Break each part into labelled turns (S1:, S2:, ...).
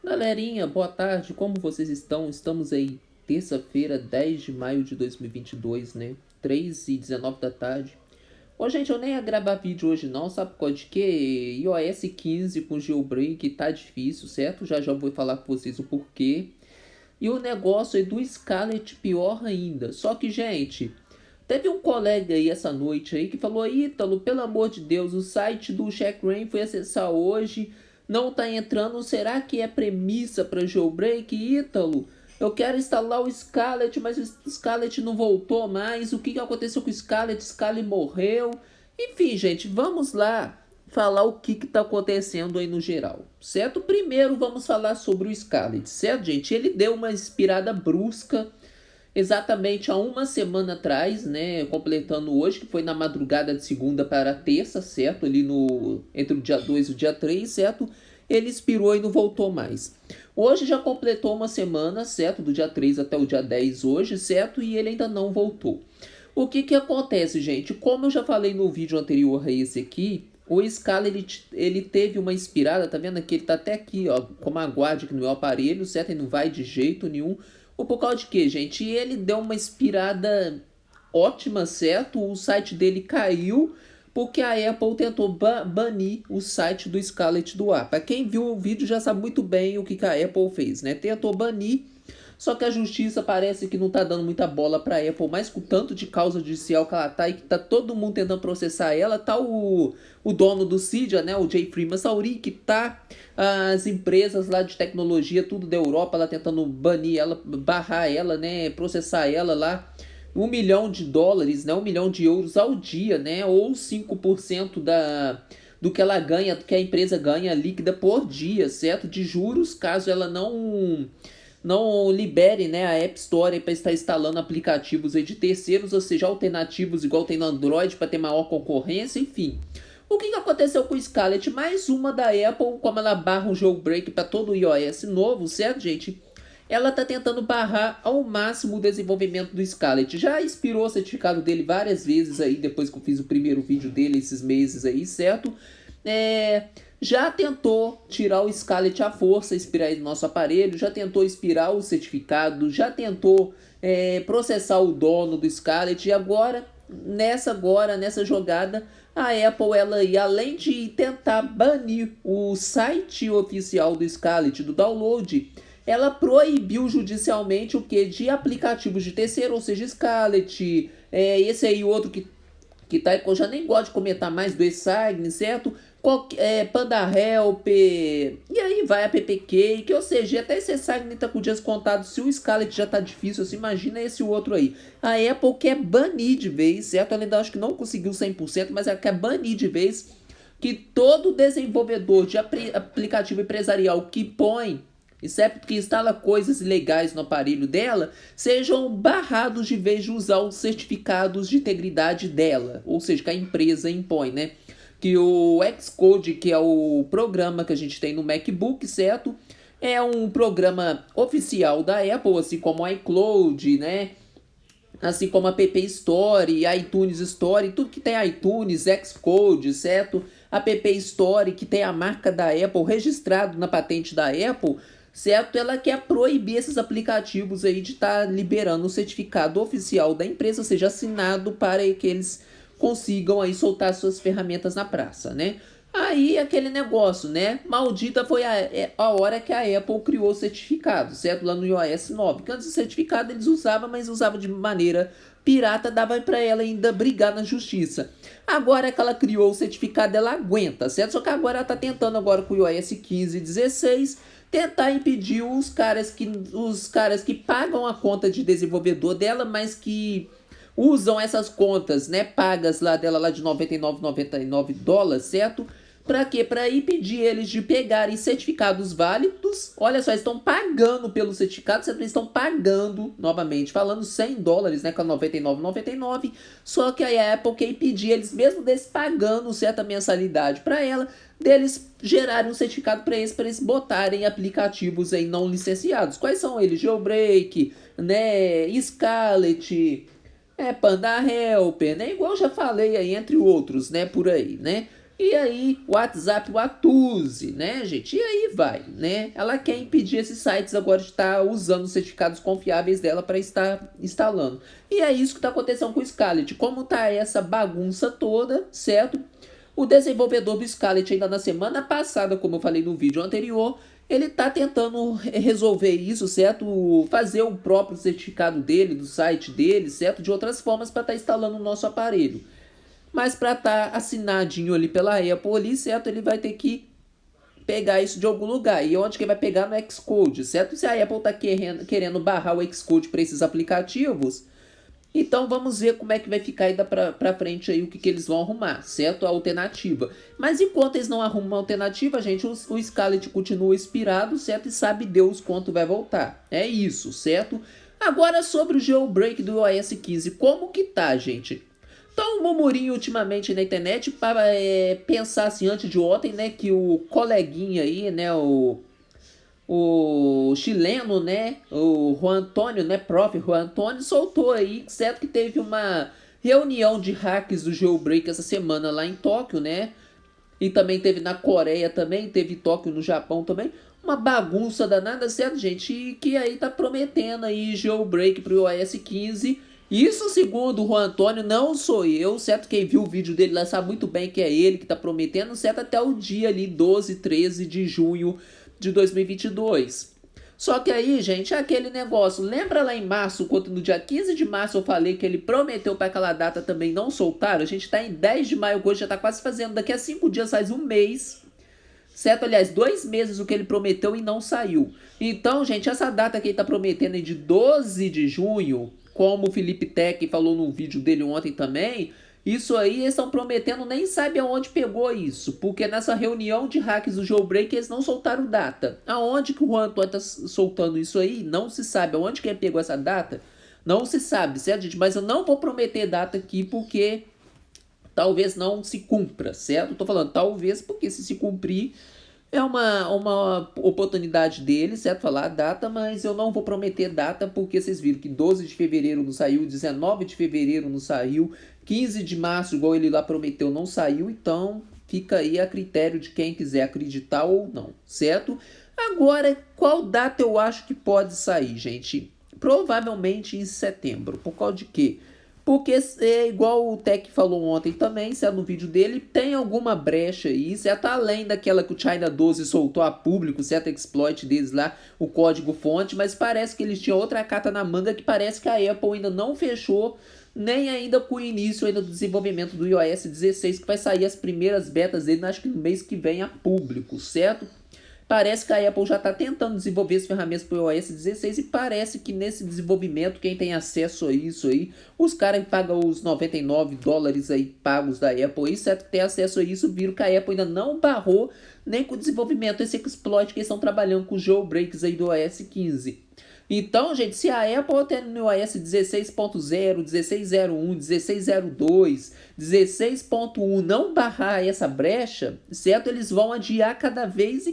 S1: Galerinha, boa tarde, como vocês estão? Estamos aí, terça-feira, 10 de maio de 2022, né? 3h19 da tarde. Ô, gente, eu nem ia gravar vídeo hoje não, sabe por causa de quê? iOS 15 com jailbreak tá difícil, certo? Já já vou falar com vocês o porquê. E o negócio aí do Scarlett pior ainda. Só que, gente, teve um colega aí essa noite aí que falou: Ítalo, pelo amor de Deus, o site do Checkra foi acessar hoje, não tá entrando, será que é premissa para jailbreak, Ítalo? Eu quero instalar o Scarlett, mas o Scarlett não voltou mais. O que aconteceu com o Scarlett? Scarlett morreu. Enfim, gente, vamos lá falar o que está acontecendo aí no geral, certo? Primeiro vamos falar sobre o Scarlett, certo, gente? Ele deu uma inspirada brusca exatamente há uma semana atrás, né? Completando hoje, que foi na madrugada de segunda para terça, certo? Ali no entre o dia 2 e o dia 3, certo? Ele expirou e não voltou mais. Hoje já completou uma semana, certo? Do dia 3 até o dia 10 hoje, certo? E ele ainda não voltou. O que que acontece, gente? Como eu já falei no vídeo anterior a esse aqui, o Scala ele teve uma inspirada, tá vendo aqui? Ele tá até aqui, ó, como aguarde aqui no meu aparelho, certo? Ele não vai de jeito nenhum. Ou por causa de quê, gente? Ele deu uma inspirada ótima, certo? O site dele caiu porque a Apple tentou banir o site do Scarlett do ar. Para quem viu o vídeo já sabe muito bem o que que a Apple fez, né? Tentou banir, só que a justiça parece que não tá dando muita bola pra Apple, mas com o tanto de causa judicial que ela tá e que tá todo mundo tentando processar ela, tá o dono do Cydia, né, o Jay Freeman Sauri, que tá as empresas lá de tecnologia, tudo da Europa, lá tentando banir ela, barrar ela, né, processar ela lá. US$ 1 milhão, né, 1 milhão de euros ao dia, né, ou 5% do que ela ganha, do que a empresa ganha líquida por dia, certo? De juros, caso ela não libere, né, a App Store para estar instalando aplicativos aí de terceiros, ou seja, alternativos igual tem no Android para ter maior concorrência, enfim. O que aconteceu com o Scarlett? Mais uma da Apple, como ela barra um jailbreak para todo o iOS novo, certo, gente? Ela tá tentando barrar ao máximo o desenvolvimento do Scarlett. Já expirou o certificado dele várias vezes aí, depois que eu fiz o primeiro vídeo dele esses meses aí, certo? Já tentou tirar o Scarlett à força, expirar do nosso aparelho, já tentou expirar o certificado, já tentou processar o dono do Scarlett e nessa jogada, a Apple ela ia além de tentar banir o site oficial do Scarlett do download, ela proibiu judicialmente o que de aplicativos de terceiro, ou seja, Scarlett, esse aí outro que tá, eu já nem gosto de comentar mais do e-sign, certo? Panda Help, e aí vai a PPK, que ou seja, até esse e-sign tá com dias contados, se o Scarlett já tá difícil, assim, imagina esse outro aí. A Apple quer banir de vez, certo? Ela ainda acho que não conseguiu 100%, mas ela quer banir de vez que todo desenvolvedor de aplicativo empresarial que põe, exceto que instala coisas ilegais no aparelho dela, sejam barrados de vez de usar os certificados de integridade dela, ou seja, que a empresa impõe, né? Que o Xcode, que é o programa que a gente tem no MacBook, certo? É um programa oficial da Apple, assim como o iCloud, né? Assim como a App Store, iTunes Store, tudo que tem iTunes, Xcode, certo? A App Store, que tem a marca da Apple registrado na patente da Apple, certo? Ela quer proibir esses aplicativos aí de estar liberando o certificado oficial da empresa, seja assinado para que eles consigam aí soltar suas ferramentas na praça, né? Aí aquele negócio, né? Maldita foi a hora que a Apple criou o certificado, certo? Lá no iOS 9. Que antes o certificado eles usavam, mas usavam de maneira pirata, dava para ela ainda brigar na justiça. Agora que ela criou o certificado, ela aguenta, certo? Só que agora ela tá tentando agora com o iOS 15 e 16 tentar impedir os caras que pagam a conta de desenvolvedor dela, mas que usam essas contas, né, pagas lá dela lá de 99,99 dólares, certo? Para quê? Para impedir eles de pegarem certificados válidos. Olha só, eles estão pagando pelo certificado, eles estão pagando, novamente, falando 100 dólares, né, com a 99,99. Só que a Apple quer impedir eles, mesmo deles pagando certa mensalidade para ela, deles gerarem um certificado para eles botarem aplicativos aí não licenciados. Quais são eles? Jailbreak, né, Scarlett, Panda Helper, né? Igual eu já falei aí, entre outros, né? Por aí, né? E aí, o WhatsApp Watusi, né, gente? E aí vai, né? Ela quer impedir esses sites agora de estar usando os certificados confiáveis dela para estar instalando. E é isso que está acontecendo com o Scarlett. Como tá essa bagunça toda, certo? O desenvolvedor do Scarlett ainda na semana passada, como eu falei no vídeo anterior, ele tá tentando resolver isso, certo? Fazer o próprio certificado dele, do site dele, certo? De outras formas para estar instalando o nosso aparelho. Mas para estar assinadinho ali pela Apple ali, certo? Ele vai ter que pegar isso de algum lugar. E onde que ele vai pegar? No Xcode, certo? Se a Apple está querendo barrar o Xcode para esses aplicativos, então vamos ver como é que vai ficar aí pra frente aí, o que eles vão arrumar, certo? A alternativa. Mas enquanto eles não arrumam uma alternativa, gente, o Scarlett continua inspirado, certo? E sabe Deus quanto vai voltar. É isso, certo? Agora sobre o jailbreak do iOS 15, como que tá, gente? Então, um murmurinho ultimamente na internet para pensar assim, antes de ontem, né, que o coleguinha aí, né, o chileno, né, o Juan Antônio, né, prof. Juan Antônio, soltou aí, certo, que teve uma reunião de hacks do jailbreak essa semana lá em Tóquio, né, e também teve na Coreia também, teve Tóquio no Japão também, uma bagunça danada, certo, gente, e que aí tá prometendo aí jailbreak pro iOS 15. Isso segundo o Juan Antônio, não sou eu, certo? Quem viu o vídeo dele lá sabe muito bem que é ele que tá prometendo, certo? Até o dia ali 12, 13 de junho de 2022. Só que aí, gente, é aquele negócio. Lembra lá em março, quando no dia 15 de março eu falei que ele prometeu para aquela data também não soltar? A gente tá em 10 de maio, hoje já tá quase fazendo. Daqui a 5 dias faz um mês, certo? Aliás, 2 meses o que ele prometeu e não saiu. Então, gente, essa data que ele tá prometendo é de 12 de junho, como o Felipe Tech falou no vídeo dele ontem também. Isso aí eles estão prometendo, nem sabe aonde pegou isso, porque nessa reunião de hacks do jailbreak eles não soltaram data. Aonde que o Juan Antônio tá soltando isso aí? Não se sabe. Aonde que ele pegou essa data? Não se sabe, certo, gente? Mas eu não vou prometer data aqui porque talvez não se cumpra, certo? Tô falando talvez porque se cumprir é uma oportunidade dele, certo? Falar a data, mas eu não vou prometer data porque vocês viram que 12 de fevereiro não saiu, 19 de fevereiro não saiu, 15 de março, igual ele lá prometeu, não saiu, então fica aí a critério de quem quiser acreditar ou não, certo? Agora, qual data eu acho que pode sair, gente? Provavelmente em setembro. Por causa de quê? Porque é igual o Tech falou ontem também, certo? No vídeo dele, tem alguma brecha aí, certo? Além daquela que o China 12 soltou a público, certo? Exploit deles lá, o código fonte, mas parece que eles tinham outra carta na manga que parece que a Apple ainda não fechou, nem ainda com o início ainda do desenvolvimento do iOS 16, que vai sair as primeiras betas dele, acho que no mês que vem a público, certo? Parece que a Apple já está tentando desenvolver as ferramentas para o iOS 16 e parece que nesse desenvolvimento, quem tem acesso a isso aí, os caras que pagam os $99 aí pagos da Apple aí, certo? Que tem acesso a isso, viram que a Apple ainda não barrou nem com o desenvolvimento, esse exploit que eles estão trabalhando com os jailbreaks aí do iOS 15. Então, gente, se a Apple tem no iOS 16.0, 16.01, 16.02, 16.1 não barrar essa brecha, certo? Eles vão adiar cada vez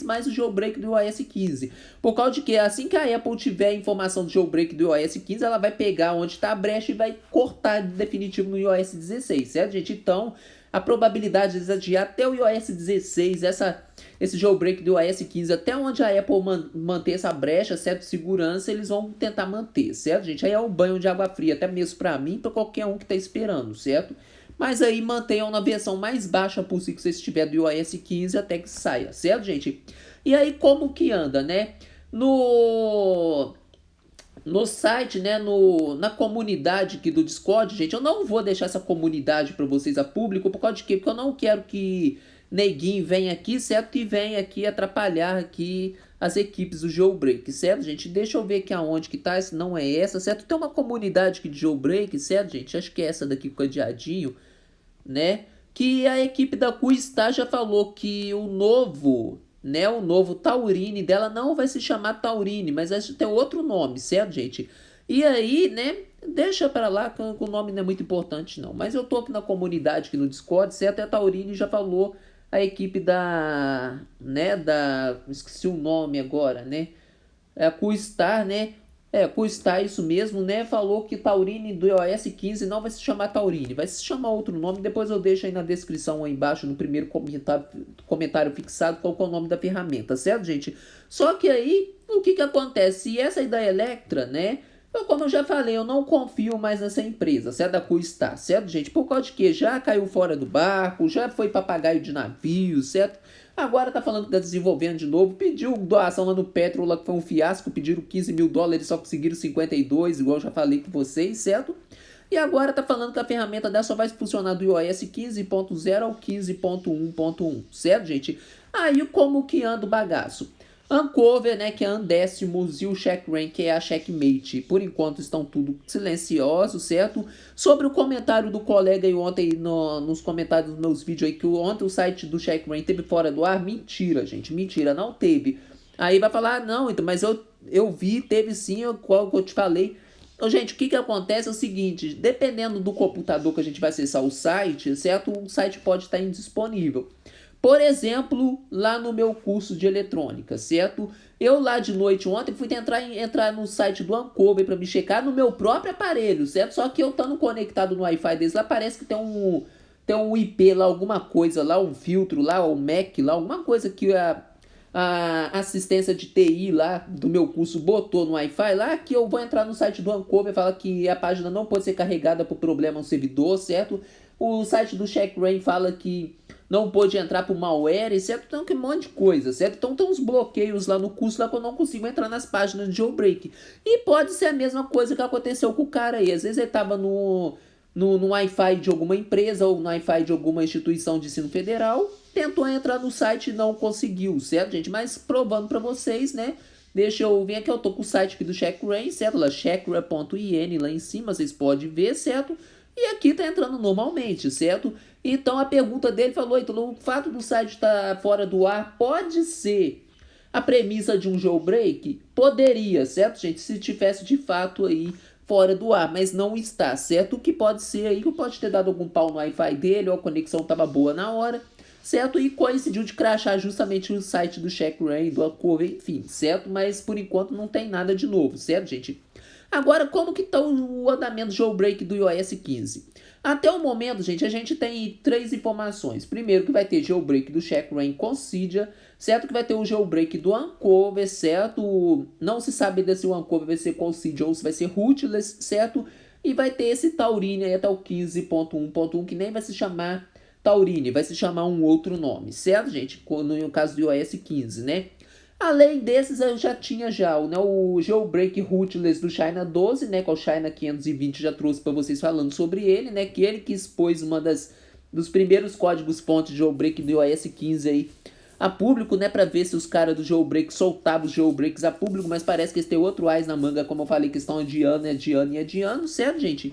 S1: mais o jailbreak do iOS 15. Por causa de que assim que a Apple tiver a informação do jailbreak do iOS 15, ela vai pegar onde está a brecha e vai cortar de definitivo no iOS 16, certo, gente? Então, a probabilidade de adiar até o iOS 16, esse jailbreak do iOS 15, até onde a Apple manter essa brecha, certo? Segurança, eles vão tentar manter, certo, gente? Aí é um banho de água fria, até mesmo para mim, para qualquer um que tá esperando, certo? Mas aí mantenham na versão mais baixa possível que você estiver do iOS 15 até que saia, certo, gente? E aí como que anda, né? No site, né, na comunidade aqui do Discord, gente, eu não vou deixar essa comunidade para vocês a público, por causa de quê? Porque eu não quero que neguinho venha aqui, certo? E venha aqui atrapalhar aqui as equipes do jailbreak, certo, gente? Deixa eu ver aqui aonde que tá, se não é essa, certo? Tem uma comunidade aqui de jailbreak, certo, gente? Acho que é essa daqui com o cadeadinho, né? Que a equipe da Quistar já falou que o novo Taurine dela não vai se chamar Taurine, mas vai ter outro nome, certo, gente? E aí, né, deixa pra lá que o nome não é muito importante não. Mas eu tô aqui na comunidade, aqui no Discord, certo? E a Taurine já falou, a equipe esqueci o nome agora, né? É a Quistar, né? custar isso mesmo, né? Falou que Taurine do iOS 15 não vai se chamar Taurine, vai se chamar outro nome. Depois eu deixo aí na descrição aí embaixo, no primeiro comentário fixado, qual que é o nome da ferramenta, certo, gente? Só que aí, o que que acontece? E essa aí da Electra, né? Como eu já falei, eu não confio mais nessa empresa, certo? Da Custar, certo, gente? Por causa de que já caiu fora do barco, já foi papagaio de navio, certo? Agora tá falando que tá desenvolvendo de novo. Pediu doação lá no Petro, lá que foi um fiasco. Pediram 15 mil dólares, só conseguiram 52, igual eu já falei com vocês, certo? E agora tá falando que a ferramenta dela só vai funcionar do iOS 15.0 ao 15.1.1, certo, gente? Aí como que anda o bagaço? Uncover, né, que é Undécimos, e o CheckRank, que é a Checkmate. Por enquanto estão tudo silenciosos, certo? Sobre o comentário do colega aí ontem, nos comentários dos meus vídeos aí, que ontem o site do CheckRank teve fora do ar. Mentira, gente, mentira, não teve. Aí vai falar, não, então, mas eu vi, teve sim, qual que eu te falei. Então, gente, o que que acontece é o seguinte, dependendo do computador que a gente vai acessar o site, certo? O site pode estar indisponível. Por exemplo, lá no meu curso de eletrônica, certo? Eu lá de noite ontem fui entrar no site do Uncover para me checar no meu próprio aparelho, certo? Só que eu estando conectado no Wi-Fi deles lá, parece que tem um IP lá, alguma coisa lá, um filtro lá, um MAC lá, alguma coisa que a assistência de TI lá do meu curso botou no Wi-Fi lá, que eu vou entrar no site do Uncover e falar que a página não pode ser carregada por problema no servidor, certo? O site do CheckRank fala que não pôde entrar por malware, certo? Então tem um monte de coisa, certo? Então tem uns bloqueios lá no curso lá que eu não consigo entrar nas páginas de jailbreak. E pode ser a mesma coisa que aconteceu com o cara aí. Às vezes ele tava no Wi-Fi de alguma empresa ou no Wi-Fi de alguma instituição de ensino federal, tentou entrar no site e não conseguiu, certo, gente? Mas provando pra vocês, né? Deixa eu vir aqui, eu tô com o site aqui do CheckRank, certo? Lá, checkra.in, lá em cima, vocês podem ver, certo? E aqui tá entrando normalmente, certo? Então a pergunta dele falou, então o fato do site estar fora do ar pode ser a premissa de um jailbreak? Poderia, certo, gente? Se tivesse de fato aí fora do ar, mas não está, certo? O que pode ser aí, que pode ter dado algum pau no Wi-Fi dele, ou a conexão tava boa na hora, certo? E coincidiu de crashar justamente o site do CheckRank, do Uncover, enfim, certo? Mas por enquanto não tem nada de novo, certo, gente? Agora, como que está o andamento do jailbreak do iOS 15? Até o momento, gente, a gente tem três informações. Primeiro, que vai ter jailbreak do CheckRank com Cydia, certo? Que vai ter o jailbreak do Uncover, certo? Não se sabe se o Uncover vai ser com Cydia ou se vai ser rootless, certo? E vai ter esse Taurine aí até o 15.1.1, que nem vai se chamar Taurine, vai se chamar um outro nome, certo, gente? No caso do iOS 15, né? Além desses, eu já tinha né, o jailbreak rootless do China 12, né, que é o China 520, já trouxe para vocês falando sobre ele, né, que ele que expôs dos primeiros códigos fontes de jailbreak do iOS 15 aí a público, né, para ver se os caras do jailbreak soltavam os jailbreaks a público, mas parece que eles têm outro AIS na manga, como eu falei, que estão adiando, certo, gente?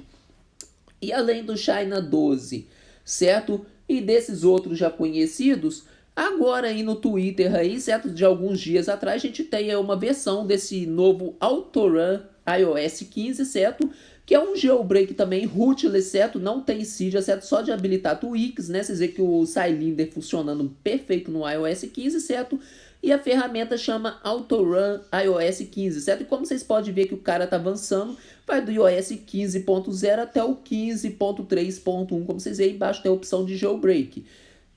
S1: E além do China 12, certo? E desses outros já conhecidos, agora aí no Twitter aí, certo, de alguns dias atrás, a gente tem uma versão desse novo Autorun iOS 15, certo? Que é um jailbreak também rootless, certo? Não tem Cydia, certo? Só de habilitar tweaks, né? Vocês veem que o Cylinder funcionando perfeito no iOS 15, certo? E a ferramenta chama Autorun iOS 15, certo? E como vocês podem ver que o cara tá avançando, vai do iOS 15.0 até o 15.3.1, como vocês veem embaixo tem a opção de jailbreak.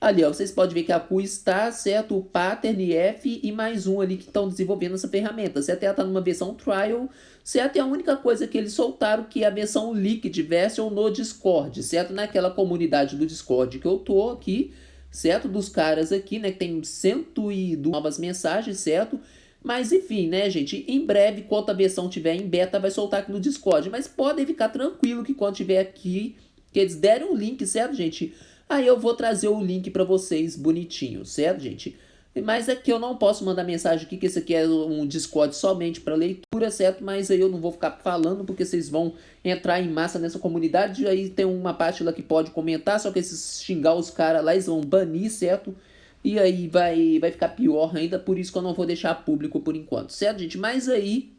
S1: Ali, ó, vocês podem ver que a Q está, certo? O Pattern F e mais um ali que estão desenvolvendo essa ferramenta, certo? Ela está numa versão trial, certo? E a única coisa que eles soltaram que é a versão Liquid Version no Discord, certo? Naquela comunidade do Discord que eu tô aqui, certo? Dos caras aqui, né? Que tem 102 novas mensagens, certo? Mas enfim, né, gente? Em breve, quando a versão tiver em beta, vai soltar aqui no Discord. Mas podem ficar tranquilo que quando tiver aqui, que eles derem um link, certo, gente? Aí eu vou trazer o link para vocês bonitinho, certo, gente? Mas aqui eu não posso mandar mensagem aqui, que esse aqui é um Discord somente para leitura, certo? Mas aí eu não vou ficar falando, porque vocês vão entrar em massa nessa comunidade. Aí tem uma parte lá que pode comentar, só que se xingar os caras lá, eles vão banir, certo? E aí vai ficar pior ainda, por isso que eu não vou deixar público por enquanto, certo, gente? Mas aí,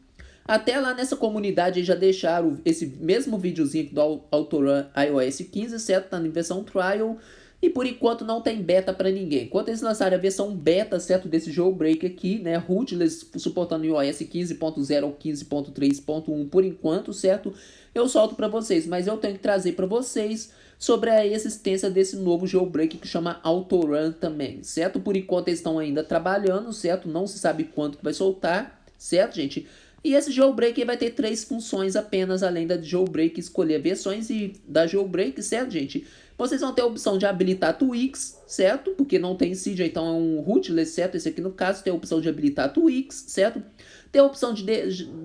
S1: até lá nessa comunidade já deixaram esse mesmo videozinho do Autorun iOS 15, certo? Tá na versão trial. E por enquanto não tem beta para ninguém. Quando eles lançarem a versão beta, certo, desse jailbreak aqui, né, rootless, suportando iOS 15.0 ou 15.3.1 por enquanto, certo, eu solto para vocês. Mas eu tenho que trazer para vocês sobre a existência desse novo jailbreak que chama Autorun também, certo? Por enquanto eles estão ainda trabalhando, certo? Não se sabe quanto que vai soltar, certo, gente? E esse jailbreak vai ter 3 funções apenas, além da jailbreak, escolher versões e da jailbreak, certo, gente? Vocês vão ter a opção de habilitar tweaks, certo? Porque não tem seed, então é um rootless, certo? Esse aqui no caso tem a opção de habilitar tweaks, certo? Tem a opção de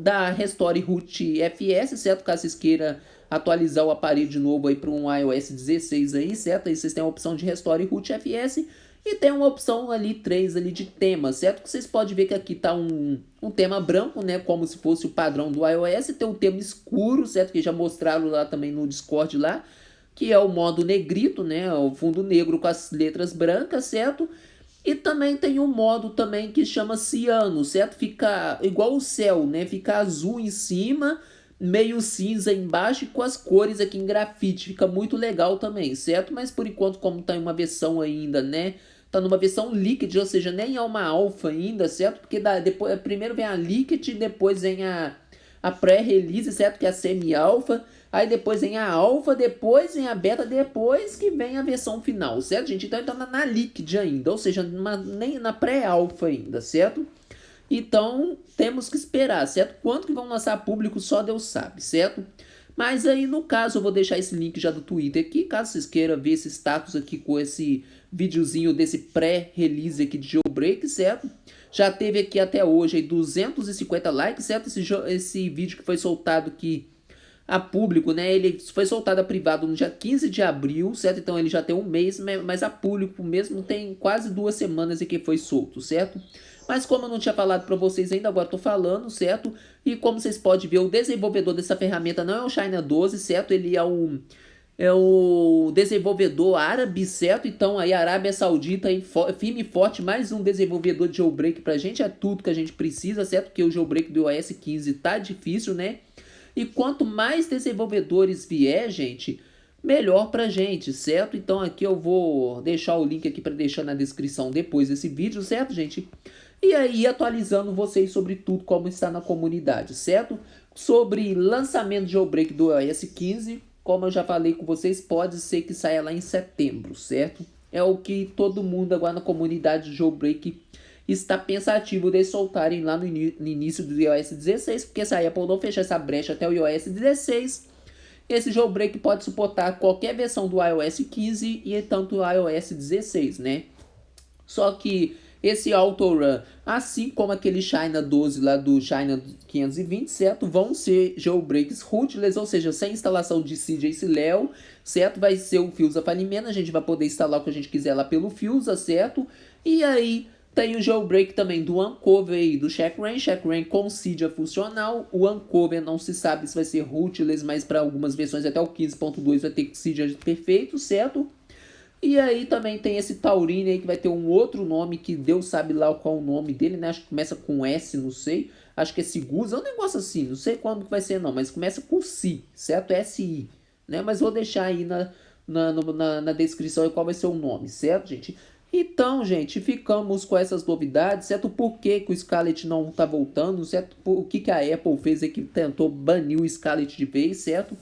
S1: dar Restore Root FS, certo? Caso vocês queiram atualizar o aparelho de novo aí para um iOS 16 aí, certo? Aí vocês têm a opção de Restore Root FS e tem uma opção ali 3 ali de tema, certo? Que vocês podem ver que aqui tá um tema branco, né? Como se fosse o padrão do iOS. Tem um tema escuro, certo? Que já mostraram lá também no Discord lá, que é o modo negrito, né? O fundo negro com as letras brancas, certo? E também tem um modo também que chama ciano, certo? Fica igual o céu, né? Fica azul em cima, meio cinza embaixo e com as cores aqui em grafite. Fica muito legal também, certo? Mas por enquanto, como tá em uma versão ainda, né? Tá numa versão Liquid, ou seja, nem é uma alpha ainda, certo? Porque depois, primeiro vem a Liquid, depois vem a pré-release, certo? Que é a semi-alpha. Aí depois vem a alpha, depois vem a beta, depois que vem a versão final, certo, gente? Então tá na Liquid ainda, ou seja, nem na pré-alpha ainda, certo? Então temos que esperar, certo? Quanto que vão lançar público só Deus sabe, certo? Mas aí no caso eu vou deixar esse link já do Twitter aqui, caso vocês queiram ver esse status aqui com esse videozinho desse pré-release aqui de jailbreak, certo? Já teve aqui até hoje aí 250 likes, certo? Esse vídeo que foi soltado aqui a público, né? Ele foi soltado a privado no dia 15 de abril, certo? Então ele já tem um mês, mas a público mesmo tem quase 2 semanas em que foi solto, certo? Mas como eu não tinha falado para vocês ainda, agora tô falando, certo? E como vocês podem ver, o desenvolvedor dessa ferramenta não é o China 12, certo? Ele é o desenvolvedor árabe, certo? Então aí a Arábia Saudita aí, firme e forte, mais um desenvolvedor de jailbreak pra gente, é tudo que a gente precisa, certo? Porque o jailbreak do iOS 15 tá difícil, né? E quanto mais desenvolvedores vier, gente, melhor pra gente, certo? Então aqui eu vou deixar o link aqui para deixar na descrição depois desse vídeo, certo, gente? E aí atualizando vocês sobre tudo como está na comunidade, certo? Sobre lançamento de jailbreak do iOS 15, como eu já falei com vocês, pode ser que saia lá em setembro, certo? É o que todo mundo agora na comunidade de jailbreak está pensativo de soltarem lá no início do iOS 16, porque se a Apple não fechar essa brecha até o iOS 16, esse jailbreak pode suportar qualquer versão do iOS 15 e tanto o iOS 16, né? Só que esse Autorun, assim como aquele China 12 lá do China 520, certo? Vão ser jailbreaks rootless, ou seja, sem instalação de CJ Leo, certo? Vai ser o Fusa Fileman, a gente vai poder instalar o que a gente quiser lá pelo Fusa, certo? E aí tem o jailbreak também do Uncover e do Checkra1 com Cydia funcional. O Uncover não se sabe se vai ser rootless, mas para algumas versões até o 15.2 vai ter Cydia perfeito, certo? E aí também tem esse Taurine aí que vai ter um outro nome que Deus sabe lá qual é o nome dele, né? Acho que começa com S, não sei. Acho que é Sigusa, é um negócio assim, não sei quando que vai ser não, mas começa com Si, certo? S-I, né? Mas vou deixar aí na descrição qual vai ser o nome, certo, gente? Então, gente, ficamos com essas novidades, certo? Por que que o Scarlett não tá voltando, certo? O que que a Apple fez aí que tentou banir o Scarlett de vez, certo?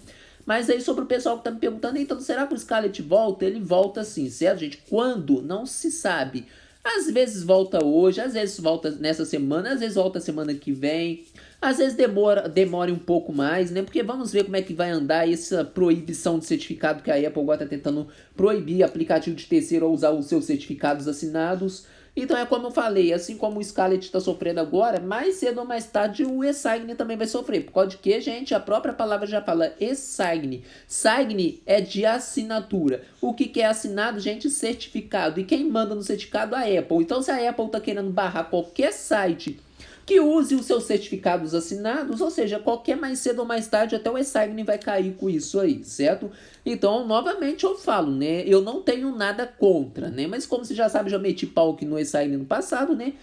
S1: Mas aí sobre o pessoal que tá me perguntando, então, será que o Scarlett volta? Ele volta sim, certo, gente? Quando? Não se sabe. Às vezes volta hoje, às vezes volta nessa semana, às vezes volta semana que vem. Às vezes demora um pouco mais, né? Porque vamos ver como é que vai andar essa proibição de certificado que a Apple agora tá tentando proibir aplicativo de terceiro a usar os seus certificados assinados. Então é como eu falei, assim como o Scarlett está sofrendo agora, mais cedo ou mais tarde o e-sign também vai sofrer. Por causa de que, gente? A própria palavra já fala e-sign. Sign é de assinatura. O que é assinado, gente? Certificado. E quem manda no certificado? A Apple. Então se a Apple está querendo barrar qualquer site que use os seus certificados assinados, ou seja, qualquer mais cedo ou mais tarde até o e-sign vai cair com isso aí, certo? Então, novamente eu falo, né, eu não tenho nada contra, né, mas como você já sabe, já meti pau aqui no e-sign no passado, né,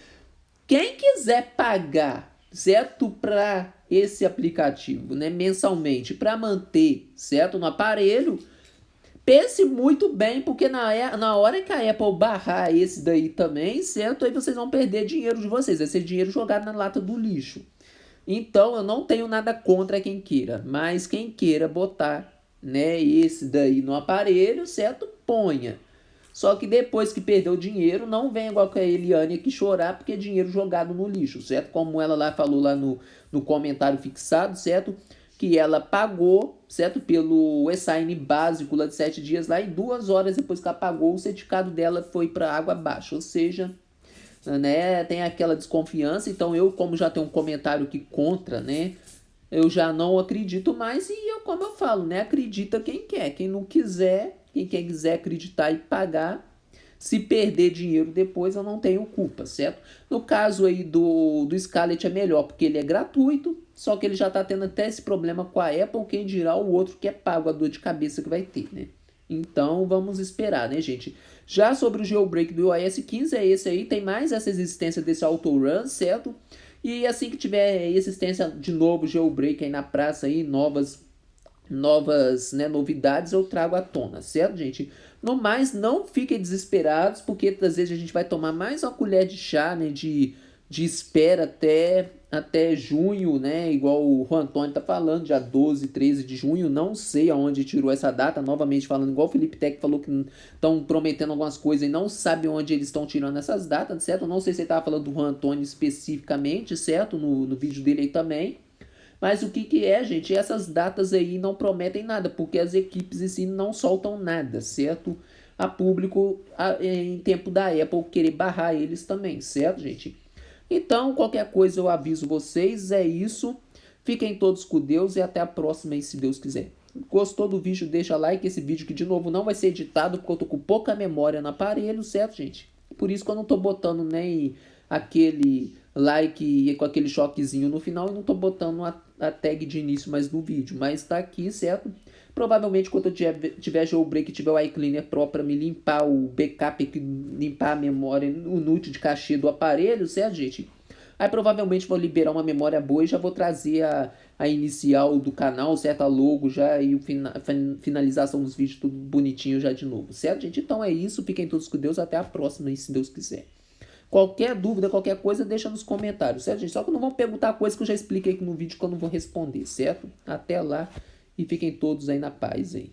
S1: quem quiser pagar, certo, para esse aplicativo, né, mensalmente, para manter, certo, no aparelho, pense muito bem, porque na hora que a Apple barrar esse daí também, certo? Aí vocês vão perder dinheiro de vocês, vai ser dinheiro jogado na lata do lixo. Então eu não tenho nada contra quem queira, mas quem queira botar, né, esse daí no aparelho, certo? Ponha. Só que depois que perdeu o dinheiro, não vem igual com a Eliane aqui chorar porque é dinheiro jogado no lixo, certo? Como ela lá falou lá no comentário fixado, certo? Que ela pagou, certo? Pelo e-sign básico lá de 7 dias lá e 2 horas depois que ela pagou, o certificado dela foi para água abaixo. Ou seja, né, tem aquela desconfiança. Então eu, como já tenho um comentário aqui contra, né? Eu já não acredito mais e eu, como eu falo, né? Acredita quem quer. Quem não quiser, quem quiser acreditar e pagar, se perder dinheiro depois, eu não tenho culpa, certo? No caso aí do Scarlett é melhor, porque ele é gratuito, só que ele já tá tendo até esse problema com a Apple, quem dirá o outro que é pago, a dor de cabeça que vai ter, né? Então vamos esperar, né, gente? Já sobre o jailbreak do iOS 15 é esse aí, tem mais essa existência desse autorun, certo? E assim que tiver existência de novo jailbreak aí na praça aí, novas, né, novidades eu trago à tona, certo, gente? No mais, não fiquem desesperados, porque às vezes a gente vai tomar mais uma colher de chá, né, de espera até junho, né, igual o Juan Antônio tá falando, dia 12, 13 de junho, não sei aonde tirou essa data, novamente falando, igual o Felipe Tech falou que estão prometendo algumas coisas e não sabe onde eles estão tirando essas datas, certo? Não sei se ele tava falando do Juan Antônio especificamente, certo? No vídeo dele aí também. Mas o que é, gente? Essas datas aí não prometem nada, porque as equipes em si não soltam nada, certo? A público, em tempo da Apple, querer barrar eles também, certo, gente? Então, qualquer coisa eu aviso vocês, é isso. Fiquem todos com Deus e até a próxima aí, se Deus quiser. Gostou do vídeo, deixa like. Esse vídeo que, de novo, não vai ser editado, porque eu tô com pouca memória no aparelho, certo, gente? Por isso que eu não tô botando nem aquele like com aquele choquezinho no final e não tô botando a tag de início mais do vídeo, mas tá aqui, certo? Provavelmente quando eu tiver jailbreak, tiver o iCleaner Pro para me limpar o backup, limpar a memória inútil de cachê do aparelho, certo, gente? Aí provavelmente vou liberar uma memória boa e já vou trazer a inicial do canal, certo? A logo já e finalização dos vídeos tudo bonitinho já de novo, certo, gente? Então é isso, fiquem todos com Deus, até a próxima, se Deus quiser. Qualquer dúvida, qualquer coisa, deixa nos comentários, certo, gente? Só que não vão perguntar coisa que eu já expliquei aqui no vídeo que eu não vou responder, certo? Até lá e fiquem todos aí na paz aí.